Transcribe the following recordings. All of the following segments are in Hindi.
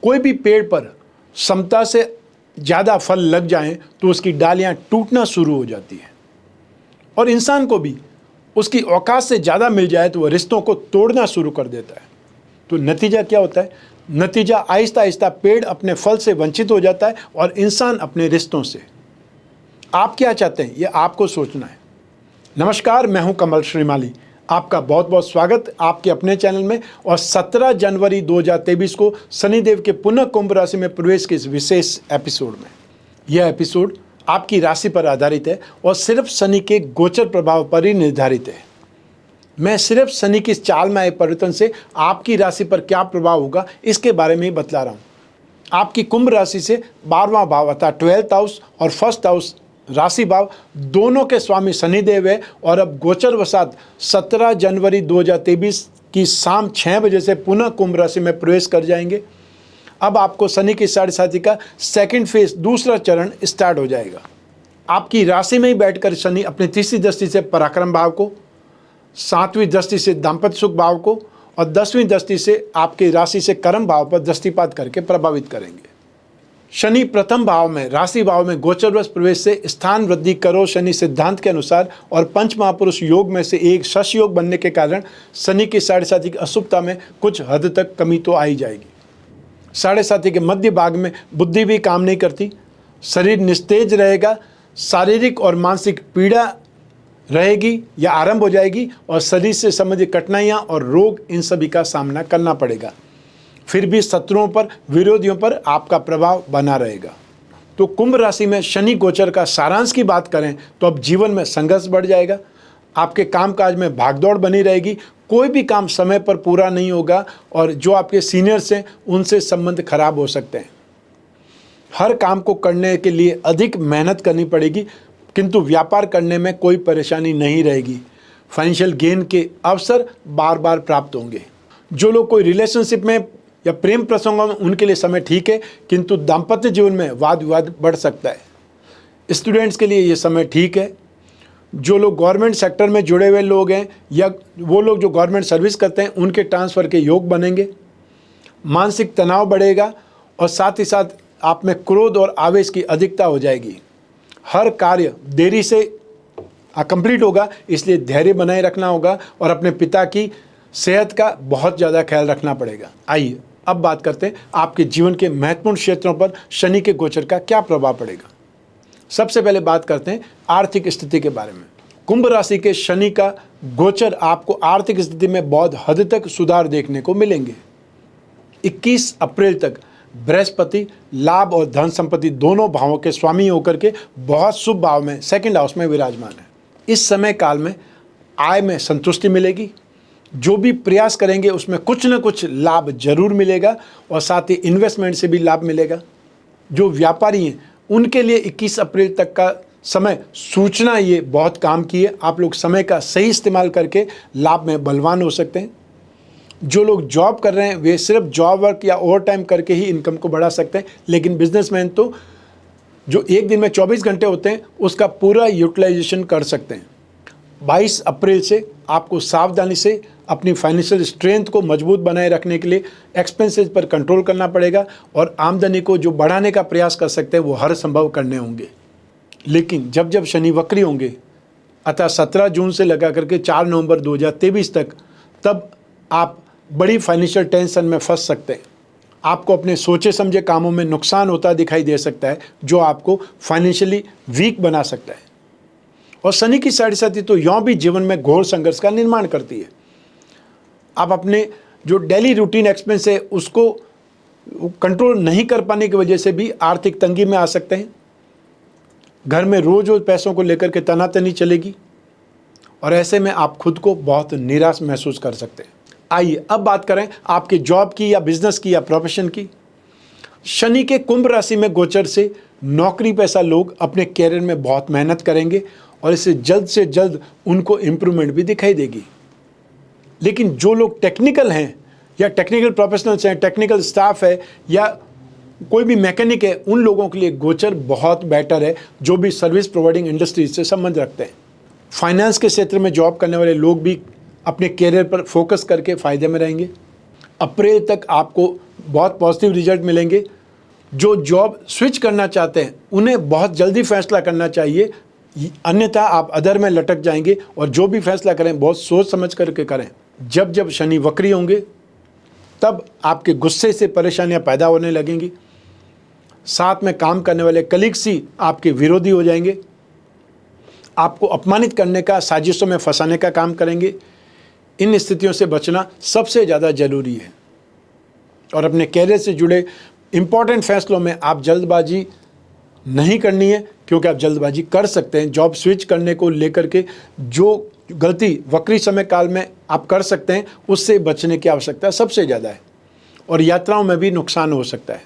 कोई भी पेड़ पर क्षमता से ज़्यादा फल लग जाएं तो उसकी डालियां टूटना शुरू हो जाती हैं, और इंसान को भी उसकी औकात से ज़्यादा मिल जाए तो वह रिश्तों को तोड़ना शुरू कर देता है। तो नतीजा क्या होता है? नतीजा आहिस्ता आहिस्ता पेड़ अपने फल से वंचित हो जाता है और इंसान अपने रिश्तों से। आप क्या चाहते हैं, ये आपको सोचना है। नमस्कार, मैं हूं कमल श्रीमाली। आपका बहुत बहुत स्वागत आपके अपने चैनल में। और 17 जनवरी 2023 को शनिदेव के पुनः कुंभ राशि में प्रवेश के इस विशेष एपिसोड में, यह एपिसोड आपकी राशि पर आधारित है और सिर्फ शनि के गोचर प्रभाव पर ही निर्धारित है। मैं सिर्फ शनि की चाल में आए परिवर्तन से आपकी राशि पर क्या प्रभाव होगा इसके बारे में ही बतला रहा हूँ। आपकी कुंभ राशि से 12वां भाव अर्थात 12th हाउस और फर्स्ट हाउस राशि भाव दोनों के स्वामी शनिदेव है, और अब गोचर वसात 17 जनवरी 2023 की शाम 6 बजे से पुनः कुंभ राशि में प्रवेश कर जाएंगे। अब आपको शनि की साढ़े साथी का सेकंड फेज, दूसरा चरण स्टार्ट हो जाएगा। आपकी राशि में ही बैठकर शनि अपनी तीसरी दृष्टि से पराक्रम भाव को, 7वीं दृष्टि से दाम्पत्य सुख भाव को और 10वीं दृष्टि से आपकी राशि से कर्म भाव पर दृष्टिपात करके प्रभावित करेंगे। शनि प्रथम भाव में, राशि भाव में गोचरवश प्रवेश से स्थान वृद्धि करो शनि सिद्धांत के अनुसार और पंच महापुरुष योग में से एक शश योग बनने के कारण शनि की साढ़े साथी की अशुभता में कुछ हद तक कमी तो आई जाएगी। साढ़े साथी के मध्य भाग में बुद्धि भी काम नहीं करती, शरीर निस्तेज रहेगा, शारीरिक और मानसिक पीड़ा रहेगी या आरंभ हो जाएगी, और शरीर से संबंधित कठिनाइयाँ और रोग इन सभी का सामना करना पड़ेगा। फिर भी शत्रुओं पर, विरोधियों पर आपका प्रभाव बना रहेगा। तो कुंभ राशि में शनि गोचर का सारांश की बात करें तो अब जीवन में संघर्ष बढ़ जाएगा, आपके कामकाज में भागदौड़ बनी रहेगी, कोई भी काम समय पर पूरा नहीं होगा, और जो आपके सीनियर्स हैं उनसे संबंध खराब हो सकते हैं। हर काम को करने के लिए अधिक मेहनत करनी पड़ेगी, किंतु व्यापार करने में कोई परेशानी नहीं रहेगी। फाइनेंशियल गेन के अवसर बार बार प्राप्त होंगे। जो लोग कोई रिलेशनशिप में या प्रेम प्रसंगों में, उनके लिए समय ठीक है, किंतु दाम्पत्य जीवन में वाद विवाद बढ़ सकता है। स्टूडेंट्स के लिए ये समय ठीक है। जो लोग गवर्नमेंट सेक्टर में जुड़े हुए लोग हैं या वो लोग जो गवर्नमेंट सर्विस करते हैं, उनके ट्रांसफ़र के योग बनेंगे। मानसिक तनाव बढ़ेगा और साथ ही साथ आप में क्रोध और आवेश की अधिकता हो जाएगी। हर कार्य देरी से कंप्लीट होगा, इसलिए धैर्य बनाए रखना होगा और अपने पिता की सेहत का बहुत ज़्यादा ख्याल रखना पड़ेगा। आइए अब बात करते हैं आपके जीवन के महत्वपूर्ण क्षेत्रों पर शनि के गोचर का क्या प्रभाव पड़ेगा। सबसे पहले बात करते हैं आर्थिक स्थिति के बारे में। कुंभ राशि के शनि का गोचर आपको आर्थिक स्थिति में बहुत हद तक सुधार देखने को मिलेंगे। 21 अप्रैल तक बृहस्पति लाभ और धन संपत्ति दोनों भावों के स्वामी होकर के बहुत शुभ भाव में, सेकंड हाउस में विराजमान है। इस समय काल में आय में संतुष्टि मिलेगी, जो भी प्रयास करेंगे उसमें कुछ न कुछ लाभ जरूर मिलेगा, और साथ ही इन्वेस्टमेंट से भी लाभ मिलेगा। जो व्यापारी हैं उनके लिए 21 अप्रैल तक का समय सूचना ये बहुत काम की है। आप लोग समय का सही इस्तेमाल करके लाभ में बलवान हो सकते हैं। जो लोग जॉब कर रहे हैं वे सिर्फ जॉब वर्क या ओवर टाइम करके ही इनकम को बढ़ा सकते हैं, लेकिन बिजनेसमैन तो जो एक दिन में 24 घंटे होते हैं उसका पूरा यूटिलाइजेशन कर सकते हैं। 22 अप्रैल से आपको सावधानी से अपनी फाइनेंशियल स्ट्रेंथ को मजबूत बनाए रखने के लिए एक्सपेंसेस पर कंट्रोल करना पड़ेगा, और आमदनी को जो बढ़ाने का प्रयास कर सकते हैं वो हर संभव करने होंगे। लेकिन जब जब शनि वक्री होंगे, अतः 17 जून से लगा करके 4 नवंबर 2023 तक, तब आप बड़ी फाइनेंशियल टेंशन में फंस सकते हैं। आपको अपने सोचे समझे कामों में नुकसान होता दिखाई दे सकता है, जो आपको फाइनेंशियली वीक बना सकता है। और शनि की साढ़े साथी तो यों भी जीवन में घोर संघर्ष का निर्माण करती है। आप अपने जो डेली रूटीन एक्सपेंस है उसको कंट्रोल नहीं कर पाने की वजह से भी आर्थिक तंगी में आ सकते हैं। घर में रोज रोज पैसों को लेकर के तनातनी चलेगी, और ऐसे में आप खुद को बहुत निराश महसूस कर सकते हैं। आइए अब बात करें आपके जॉब की या बिजनेस की या प्रोफेशन की। शनि के कुंभ राशि में गोचर से नौकरी पेशा लोग अपने कैरियर में बहुत मेहनत करेंगे, और इससे जल्द से जल्द उनको इम्प्रूवमेंट भी दिखाई देगी। लेकिन जो लोग टेक्निकल हैं या टेक्निकल प्रोफेशनल्स हैं, टेक्निकल स्टाफ है या कोई भी मैकेनिक है, उन लोगों के लिए गोचर बहुत बेटर है, जो भी सर्विस प्रोवाइडिंग इंडस्ट्रीज से संबंध रखते हैं। फाइनेंस के क्षेत्र में जॉब करने वाले लोग भी अपने कैरियर पर फोकस करके फ़ायदे में रहेंगे। अप्रैल तक आपको बहुत पॉजिटिव रिजल्ट मिलेंगे। जो जॉब स्विच करना चाहते हैं उन्हें बहुत जल्दी फैसला करना चाहिए, अन्यथा आप अधर में लटक जाएंगे। और जो भी फैसला करें बहुत सोच समझ करके करें। जब जब शनि वक्री होंगे तब आपके गुस्से से परेशानियां पैदा होने लगेंगी। साथ में काम करने वाले कलीग्स ही आपके विरोधी हो जाएंगे, आपको अपमानित करने का, साजिशों में फंसाने का काम करेंगे। इन स्थितियों से बचना सबसे ज़्यादा जरूरी है। और अपने कैरियर से जुड़े इंपॉर्टेंट फैसलों में आप जल्दबाजी नहीं करनी है, क्योंकि आप जल्दबाजी कर सकते हैं। जॉब स्विच करने को लेकर के जो गलती वक्री समय काल में आप कर सकते हैं, उससे बचने की आवश्यकता सबसे ज़्यादा है। और यात्राओं में भी नुकसान हो सकता है।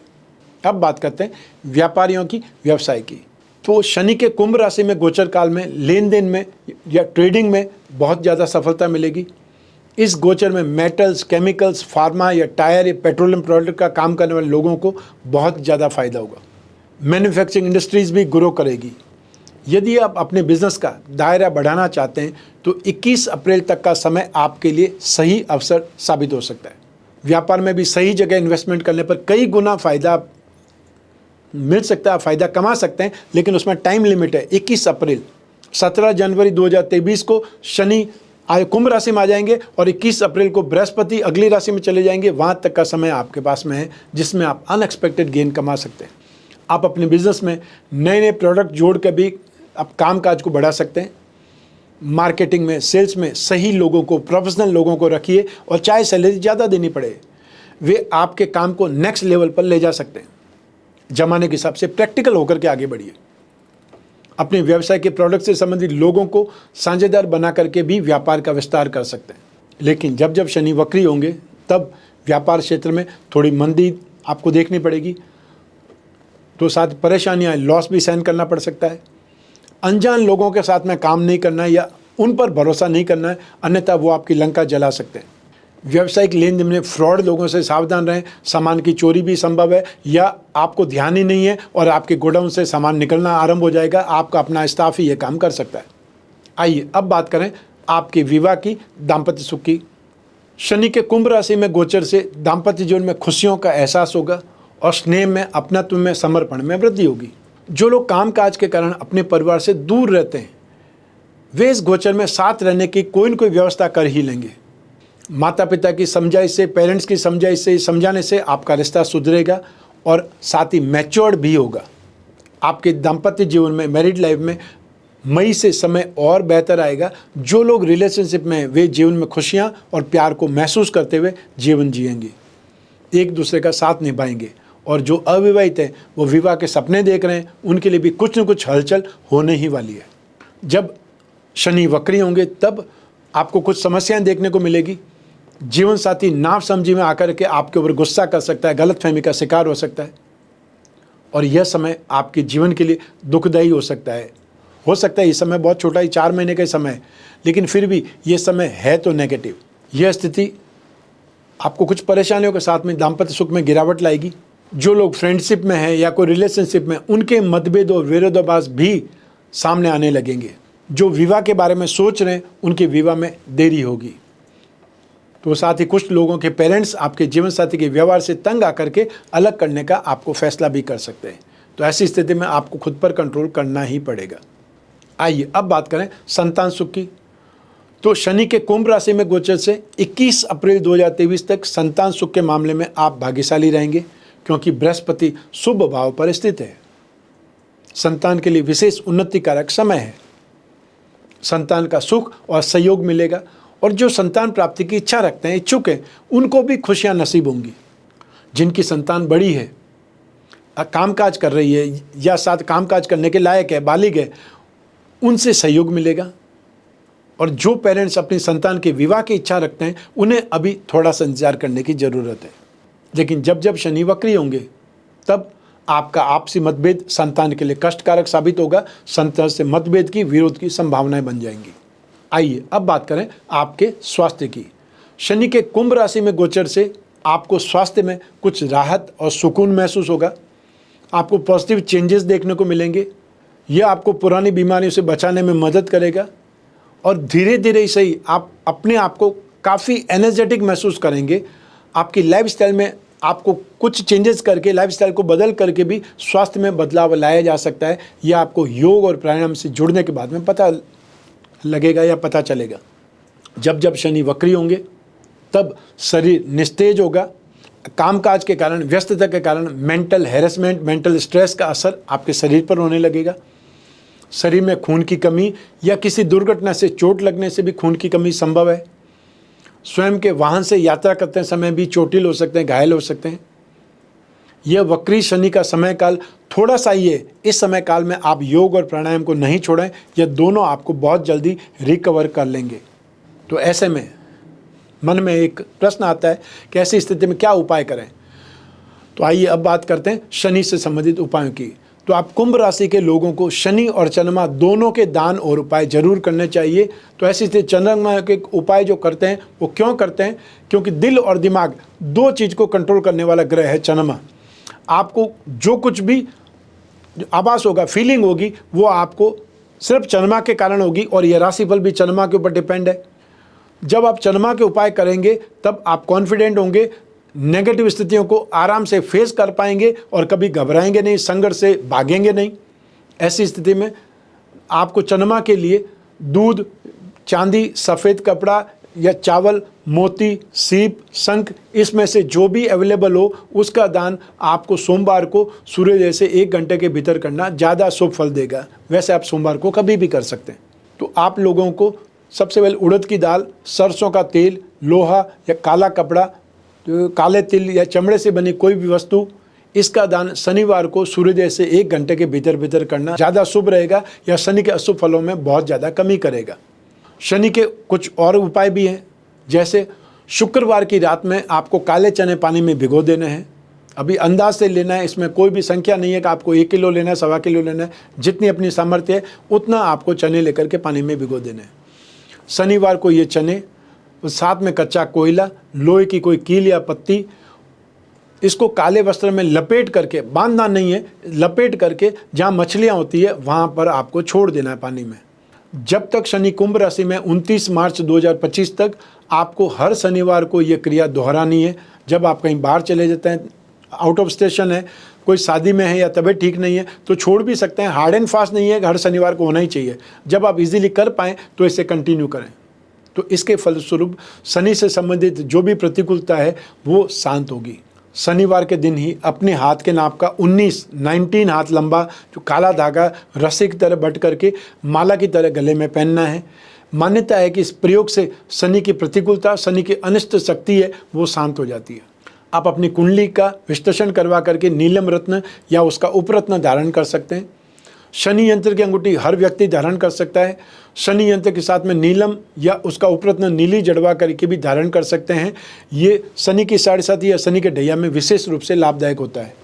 अब बात करते हैं व्यापारियों की, व्यवसाय की। तो शनि के कुंभ राशि में गोचर काल में लेन देन में या ट्रेडिंग में बहुत ज़्यादा सफलता मिलेगी। इस गोचर में मेटल्स, केमिकल्स, फार्मा या टायर या पेट्रोलियम प्रोडक्ट का काम करने वाले लोगों को बहुत ज़्यादा फायदा होगा। मैन्युफैक्चरिंग इंडस्ट्रीज भी ग्रो करेगी। यदि आप अपने बिजनेस का दायरा बढ़ाना चाहते हैं तो 21 अप्रैल तक का समय आपके लिए सही अवसर साबित हो सकता है। व्यापार में भी सही जगह इन्वेस्टमेंट करने पर कई गुना फायदा मिल सकता है, फ़ायदा कमा सकते हैं, लेकिन उसमें टाइम लिमिट है। 21 अप्रैल 17 जनवरी 2023 को शनि कुंभ राशि में आ जाएंगे और 21 अप्रैल को बृहस्पति अगली राशि में चले जाएंगे। वहाँ तक का समय आपके पास में है जिसमें आप अनएक्सपेक्टेड गेन कमा सकते हैं। आप अपने बिजनेस में नए नए प्रोडक्ट जोड़ कर भी आप कामकाज को बढ़ा सकते हैं। मार्केटिंग में, सेल्स में सही लोगों को, प्रोफेशनल लोगों को रखिए और चाहे सैलरी ज़्यादा देनी पड़े, वे आपके काम को नेक्स्ट लेवल पर ले जा सकते हैं। जमाने के हिसाब से प्रैक्टिकल होकर के आगे बढ़िए। अपने व्यवसाय के प्रोडक्ट से संबंधित लोगों को साझेदार बना करके भी व्यापार का विस्तार कर सकते हैं। लेकिन जब जब शनि वक्री होंगे तब व्यापार क्षेत्र में थोड़ी मंदी आपको देखनी पड़ेगी। तो साथ परेशानियां, लॉस भी सहन करना पड़ सकता है। अनजान लोगों के साथ में काम नहीं करना है या उन पर भरोसा नहीं करना है, अन्यथा वो आपकी लंका जला सकते हैं। व्यावसायिक लेन देन में फ्रॉड लोगों से सावधान रहें। सामान की चोरी भी संभव है या आपको ध्यान ही नहीं है और आपके गोडाउन से सामान निकलना आरंभ हो जाएगा। आपका अपना स्टाफ ही ये काम कर सकता है। आइए अब बात करें आपके विवाह की, दाम्पत्य सुख की। शनि के कुंभ राशि में गोचर से दाम्पत्य जीवन में खुशियों का एहसास होगा और स्नेह में, अपनत्व में, समर्पण में वृद्धि होगी। जो लोग कामकाज के कारण अपने परिवार से दूर रहते हैं वे इस गोचर में साथ रहने की कोई न कोई व्यवस्था कर ही लेंगे। माता पिता की समझाइश से, पेरेंट्स की समझाइश से, समझाने से आपका रिश्ता सुधरेगा और साथ ही मैच्योर्ड भी होगा। आपके दाम्पत्य जीवन में, मैरिड लाइफ में मई से समय और बेहतर आएगा। जो लोग रिलेशनशिप में हैं वे जीवन में खुशियां और प्यार को महसूस करते हुए जीवन जिएंगे, एक दूसरे का साथ निभाएंगे। और जो अविवाहित हैं वो विवाह के सपने देख रहे हैं, उनके लिए भी कुछ न कुछ हलचल होने ही वाली है। जब शनि वक्री होंगे तब आपको कुछ समस्याएं देखने को मिलेगी। जीवन साथी नाप समझी में आकर के आपके ऊपर गुस्सा कर सकता है, गलतफहमी का शिकार हो सकता है और यह समय आपके जीवन के लिए दुखदायी हो सकता है। ये समय बहुत छोटा ही 4 महीने का समय है, लेकिन फिर भी ये समय है तो नेगेटिव। यह स्थिति आपको कुछ परेशानियों के साथ में दाम्पत्य सुख में गिरावट लाएगी। जो लोग फ्रेंडशिप में हैं या कोई रिलेशनशिप में, उनके मतभेद और विरोधाभास भी सामने आने लगेंगे। जो विवाह के बारे में सोच रहे हैं उनके विवाह में देरी होगी। तो साथ ही कुछ लोगों के पेरेंट्स आपके जीवन साथी के व्यवहार से तंग आकर के अलग करने का आपको फैसला भी कर सकते हैं। तो ऐसी स्थिति में आपको खुद पर कंट्रोल करना ही पड़ेगा। आइए अब बात करें संतान सुख की। तो शनि के कुंभ राशि में गोचर से 21 अप्रैल 2023 तक संतान सुख के मामले में आप भाग्यशाली रहेंगे, क्योंकि बृहस्पति शुभ भाव पर स्थित है। संतान के लिए विशेष उन्नति कारक समय है। संतान का सुख और सहयोग मिलेगा और जो संतान प्राप्ति की इच्छा रखते हैं, इच्छुक हैं, उनको भी खुशियां नसीब होंगी। जिनकी संतान बड़ी है, कामकाज कर रही है या साथ कामकाज करने के लायक है, बालिग है, उनसे सहयोग मिलेगा। और जो पेरेंट्स अपनी संतान के विवाह की इच्छा रखते हैं उन्हें अभी थोड़ा सा इंतजार करने की ज़रूरत है। लेकिन जब जब शनि वक्री होंगे तब आपका आपसी मतभेद संतान के लिए कष्टकारक साबित होगा। संतान से मतभेद की, विरोध की संभावनाएं बन जाएंगी। आइए अब बात करें आपके स्वास्थ्य की। शनि के कुंभ राशि में गोचर से आपको स्वास्थ्य में कुछ राहत और सुकून महसूस होगा। आपको पॉजिटिव चेंजेस देखने को मिलेंगे। यह आपको पुरानी बीमारियों से बचाने में मदद करेगा और धीरे धीरे ही आप अपने आप को काफ़ी एनर्जेटिक महसूस करेंगे। आपकी लाइफस्टाइल में आपको कुछ चेंजेस करके, लाइफस्टाइल को बदल करके भी स्वास्थ्य में बदलाव लाया जा सकता है। यह आपको योग और प्राणायाम से जुड़ने के बाद में पता लगेगा या पता चलेगा। जब जब शनि वक्री होंगे तब शरीर निस्तेज होगा। कामकाज के कारण, व्यस्तता के कारण मेंटल हैरेसमेंट, मेंटल स्ट्रेस का असर आपके शरीर पर होने लगेगा। शरीर में खून की कमी या किसी दुर्घटना से चोट लगने से भी खून की कमी संभव है। स्वयं के वाहन से यात्रा करते समय भी चोटिल हो सकते हैं, घायल हो सकते हैं। यह वक्री शनि का समय काल थोड़ा सा ही है। इस समय काल में आप योग और प्राणायाम को नहीं छोड़ें, यह दोनों आपको बहुत जल्दी रिकवर कर लेंगे। तो ऐसे में मन में एक प्रश्न आता है कि ऐसी स्थिति में क्या उपाय करें। तो आइए अब बात करते हैं शनि से संबंधित उपायों की। तो आप कुंभ राशि के लोगों को शनि और चंद्रमा दोनों के दान और उपाय जरूर करने चाहिए। तो ऐसी स्थिति चंद्रमा के उपाय जो करते हैं वो क्यों करते हैं? क्योंकि दिल और दिमाग दो चीज़ को कंट्रोल करने वाला ग्रह है चंद्रमा। आपको जो कुछ भी आभास होगा, फीलिंग होगी, वो आपको सिर्फ चंद्रमा के कारण होगी और यह राशिफल भी चंद्रमा के ऊपर डिपेंड है। जब आप चंद्रमा के उपाय करेंगे तब आप कॉन्फिडेंट होंगे, नेगेटिव स्थितियों को आराम से फेस कर पाएंगे और कभी घबराएंगे नहीं, संघर्ष से भागेंगे नहीं। ऐसी स्थिति में आपको चंद्रमा के लिए दूध, चांदी, सफ़ेद कपड़ा या चावल, मोती, सीप, शंख, इसमें से जो भी अवेलेबल हो उसका दान आपको सोमवार को सूर्योदय से 1 घंटे के भीतर करना ज़्यादा शुभ फल देगा। वैसे आप सोमवार को कभी भी कर सकते हैं। तो आप लोगों को सबसे पहले उड़द की दाल, सरसों का तेल, लोहा या काला कपड़ा, तो काले तिल या चमड़े से बनी कोई भी वस्तु, इसका दान शनिवार को सूर्योदय से 1 घंटे के भीतर करना ज़्यादा शुभ रहेगा या शनि के अशुभ फलों में बहुत ज़्यादा कमी करेगा। शनि के कुछ और उपाय भी हैं, जैसे शुक्रवार की रात में आपको काले चने पानी में भिगो देने हैं। अभी अंदाज से लेना है, इसमें कोई भी संख्या नहीं है कि आपको 1 किलो लेना है, 1.25 किलो लेना है। जितनी अपनी सामर्थ्य है उतना आपको चने लेकर के पानी में भिगो देने हैं। शनिवार को ये चने, साथ में कच्चा कोयला, लोहे की कोई कील या पत्ती, इसको काले वस्त्र में लपेट करके, बांधना नहीं है, लपेट करके जहाँ मछलियाँ होती है वहाँ पर आपको छोड़ देना है पानी में। जब तक शनि कुंभ राशि में 29 मार्च 2025 तक आपको हर शनिवार को ये क्रिया दोहरानी है। जब आप कहीं बाहर चले जाते हैं, आउट ऑफ स्टेशन है, कोई शादी में है या तबीयत ठीक नहीं है तो छोड़ भी सकते हैं। हार्ड एंड फास्ट नहीं है, हर शनिवार को होना ही चाहिए। जब आप इजीली कर पाएँ तो इसे कंटिन्यू करें। तो इसके फलस्वरूप शनि से संबंधित जो भी प्रतिकूलता है वो शांत होगी। शनिवार के दिन ही अपने हाथ के नाप का 19 हाथ लंबा जो काला धागा रस्सी की तरह बट करके माला की तरह गले में पहनना है। मान्यता है कि इस प्रयोग से शनि की प्रतिकूलता, शनि की अनिष्ट शक्ति है वो शांत हो जाती है। आप अपनी कुंडली का विश्लेषण करवा करके नीलम रत्न या उसका उपरत्न धारण कर सकते हैं। शनि यंत्र की अंगूठी हर व्यक्ति धारण कर सकता है। शनि यंत्र के साथ में नीलम या उसका उपरत्न नीली जड़वा करके भी धारण कर सकते हैं। ये शनि की 7.5 या शनि के ढैया में विशेष रूप से लाभदायक होता है।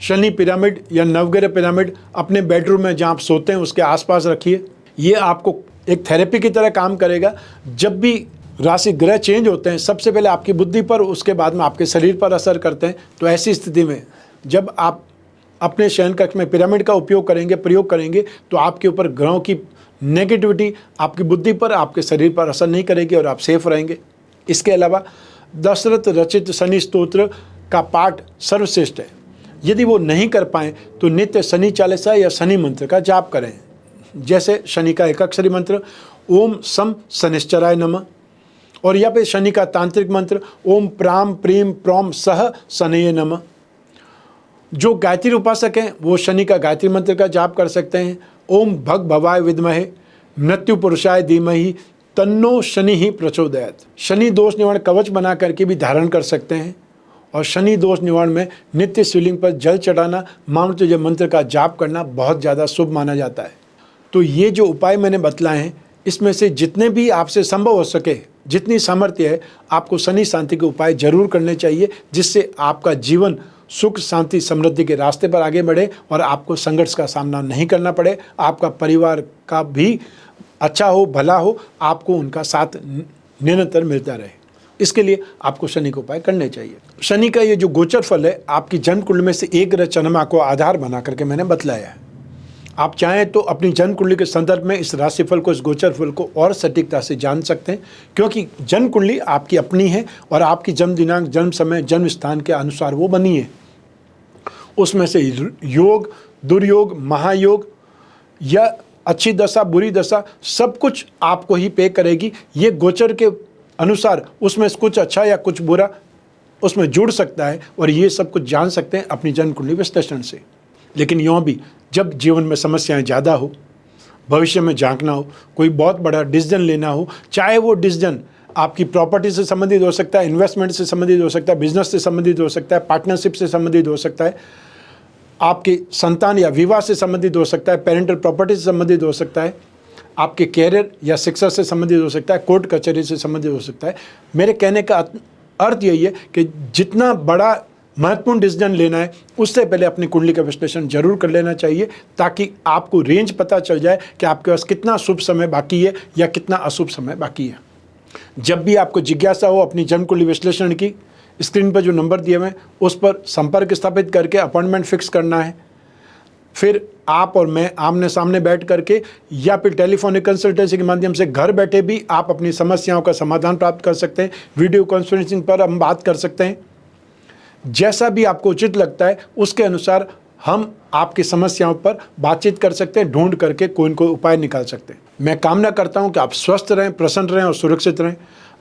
शनि पिरामिड या नवग्रह पिरामिड अपने बेडरूम में जहाँ आप सोते हैं उसके आसपास रखिए। ये आपको एक थेरेपी की तरह काम करेगा। जब भी राशि ग्रह चेंज होते हैं सबसे पहले आपकी बुद्धि पर, उसके बाद में आपके शरीर पर असर करते हैं। तो ऐसी स्थिति में जब आप अपने शयन कक्ष में पिरामिड का प्रयोग करेंगे तो आपके ऊपर ग्रहों की नेगेटिविटी आपकी बुद्धि पर, आपके शरीर पर असर नहीं करेगी और आप सेफ रहेंगे। इसके अलावा दशरथ रचित शनि स्तोत्र का पाठ सर्वश्रेष्ठ है। यदि वो नहीं कर पाएँ तो नित्य शनि चालीसा या शनि मंत्र का जाप करें। जैसे शनि का एकाक्षरी मंत्र ओम सम शनिश्चराय नमः, और या फिर शनि का तांत्रिक मंत्र ओम प्राम प्रीम प्रोम सह शनये नमः। जो गायत्री उपासक हैं वो शनि का गायत्री मंत्र का जाप कर सकते हैं। ओम भग भवाय विद्महे मृत्यु पुरुषाय धीमहि तन्नो शनि ही प्रचोदयात। शनि दोष निवारण कवच बना करके भी धारण कर सकते हैं। और शनि दोष निवारण में नित्य शिवलिंग पर जल चढ़ाना, महामृत्युंजय मंत्र का जाप करना बहुत ज़्यादा शुभ माना जाता है। तो ये जो उपाय मैंने बतलाए हैं इसमें से जितने भी आपसे संभव हो सके, जितनी सामर्थ्य है, आपको शनि शांति के उपाय जरूर करने चाहिए, जिससे आपका जीवन सुख शांति समृद्धि के रास्ते पर आगे बढ़े और आपको संघर्ष का सामना नहीं करना पड़े। आपका परिवार का भी अच्छा हो, भला हो, आपको उनका साथ निरंतर मिलता रहे। इसके लिए आपको शनि के उपाय करने चाहिए। शनि का ये जो गोचर फल है आपकी जन्म कुंडली में से एक ग्रह चंद्रमा को आधार बना करके मैंने बतलाया है। आप चाहें तो अपनी जन्म कुंडली के संदर्भ में इस राशिफल को, इस गोचर फल को और सटीकता से जान सकते हैं, क्योंकि जन्म कुंडली आपकी अपनी है और आपकी जन्म दिनांक, जन्म समय, जन्म स्थान के अनुसार वो बनी है। उसमें से योग, दुर्योग, महायोग या अच्छी दशा, बुरी दशा, सब कुछ आपको ही पे करेगी। ये गोचर के अनुसार उसमें कुछ अच्छा या कुछ बुरा उसमें जुड़ सकता है, और ये सब कुछ जान सकते हैं अपनी जन्म कुंडली विश्लेषण से। लेकिन यूँ भी जब जीवन में समस्याएं ज़्यादा हो, भविष्य में झांकना हो, कोई बहुत बड़ा डिसीजन लेना हो, चाहे वो डिसीजन आपकी प्रॉपर्टी से संबंधित हो सकता है, इन्वेस्टमेंट से संबंधित हो सकता है, बिजनेस से संबंधित हो सकता है, पार्टनरशिप से संबंधित हो सकता है, आपके संतान या विवाह से संबंधित हो सकता है, पेरेंटल प्रॉपर्टी से संबंधित हो सकता है, आपके कैरियर या शिक्षा से संबंधित हो सकता है, कोर्ट कचहरी से संबंधित हो सकता है। मेरे कहने का अर्थ यही है कि जितना बड़ा महत्वपूर्ण डिसीजन लेना है उससे पहले अपनी कुंडली का विश्लेषण जरूर कर लेना चाहिए, ताकि आपको रेंज पता चल जाए कि आपके पास कितना शुभ समय बाकी है या कितना अशुभ समय बाकी है। जब भी आपको जिज्ञासा हो अपनी जन्म कुंडली विश्लेषण की, स्क्रीन पर जो नंबर दिए हुए हैं उस पर संपर्क स्थापित करके अपॉइंटमेंट फिक्स करना है। फिर आप और मैं आमने सामने बैठ करके या फिर टेलीफोनिक कंसल्टेंसी के माध्यम से घर बैठे भी आप अपनी समस्याओं का समाधान प्राप्त कर सकते हैं। वीडियो कॉन्फ्रेंसिंग पर हम बात कर सकते हैं। जैसा भी आपको उचित लगता है उसके अनुसार हम आपकी समस्याओं पर बातचीत कर सकते हैं, ढूंढ करके कोई न कोई उपाय निकाल सकते हैं। मैं कामना करता हूं कि आप स्वस्थ रहें, प्रसन्न रहें और सुरक्षित रहें।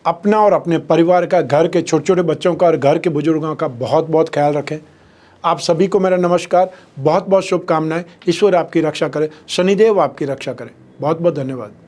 अपना और अपने परिवार का, घर के छोटे छोटे बच्चों का और घर के बुजुर्गों का बहुत बहुत ख्याल रखें। आप सभी को मेरा नमस्कार, बहुत बहुत शुभकामनाएं। ईश्वर आपकी रक्षा करे, शनिदेव आपकी रक्षा करे। बहुत बहुत धन्यवाद।